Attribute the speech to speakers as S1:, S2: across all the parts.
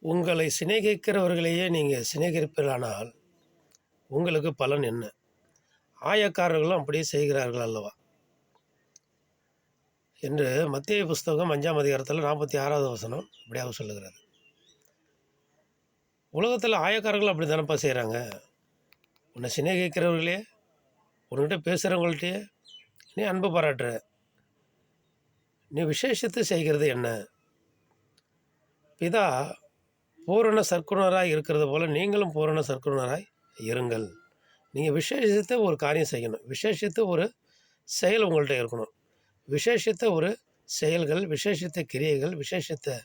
S1: உங்களை சிநேகிக்கிறவர்களையே நீங்கள் சிநேகிப்பீர்களானால் உங்களுக்கு பலன் என்ன? ஆயக்காரர்களும் அப்படியே செய்கிறார்கள் அல்லவா என்று மத்தேயு புஸ்தகம் 5ஆம் அதிகாரத்தில் 46வது வசனம் இப்படியாக சொல்லுகிறது. உலகத்தில் ஆயக்காரர்கள் அப்படி தானப்பா செய்கிறாங்க. உன்னை சிநேகிக்கிறவர்களே, உன்கிட்ட பேசுகிறவங்கள்ட்டே நீ அன்பு பாராட்டுற, நீ விசேஷித்து செய்கிறது என்ன? பிதா பூரண சற்குணராய் இருக்கிறது போல் நீங்களும் பூரண சற்குணராய் இருங்கள். நீங்கள் விசேஷித்த ஒரு காரியம் செய்யணும், விசேஷித்த ஒரு செயல் உங்கள்கிட்ட இருக்கணும், விசேஷித்த ஒரு செயல்கள், விசேஷித்த கிரியைகள், விசேஷித்த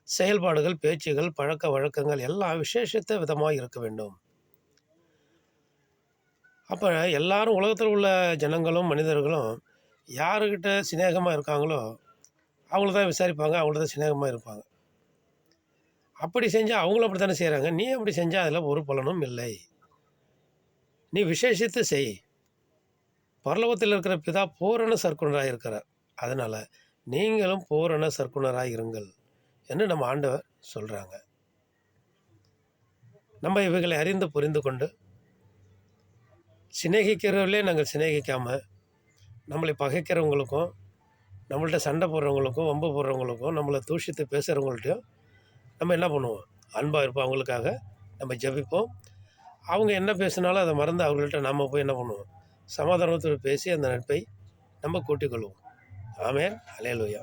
S1: செயல்பாடுகள், பேச்சுகள், பழக்க வழக்கங்கள் எல்லாம் விசேஷித்த விதமாக இருக்க வேண்டும். அப்போ எல்லாரும் உலகத்தில் உள்ள ஜனங்களும் மனிதர்களும் யாருக்கிட்ட சிநேகமாக இருக்காங்களோ அவங்கள தான் விசாரிப்பாங்க, அவங்கள தான் சிநேகமாக இருப்பாங்க. அப்படி செஞ்சால் அவங்களும் அப்படி தானே செய்கிறாங்க. நீ அப்படி செஞ்சால் அதில் ஒரு பலனும் இல்லை. நீ விசேஷித்து செய். பரலோகத்தில் இருக்கிற பிதா பூரண சற்குணராக இருக்கிறார். அதனால் நீங்களும் பூரண சற்குணராக இருங்கள் என்று நம்ம ஆண்டவர் சொல்கிறாங்க. நம்ம இவைகளை அறிந்து புரிந்து கொண்டு சிநேகிக்கிறவர்களே நாங்கள் சிநேகிக்காமல் நம்மளை பகைக்கிறவங்களுக்கும், நம்மள்ட்ட சண்டை போடுறவங்களுக்கும், வம்பு போடுறவங்களுக்கும், நம்மளை தூஷித்து பேசுகிறவங்கள்ட்டையும் நம்ம என்ன பண்ணுவோம்? அன்பாக இருப்போம். அவங்களுக்காக நம்ம ஜெபிப்போம். அவங்க என்ன பேசினாலும் அதை மறந்து அவங்கள்ட்ட நம்ம போய் என்ன பண்ணுவோம்? சமாதானத்தோடு பேசி அந்த நட்பை நம்ம கூட்டிக் கொள்வோம். ஆமென். அல்லேலூயா.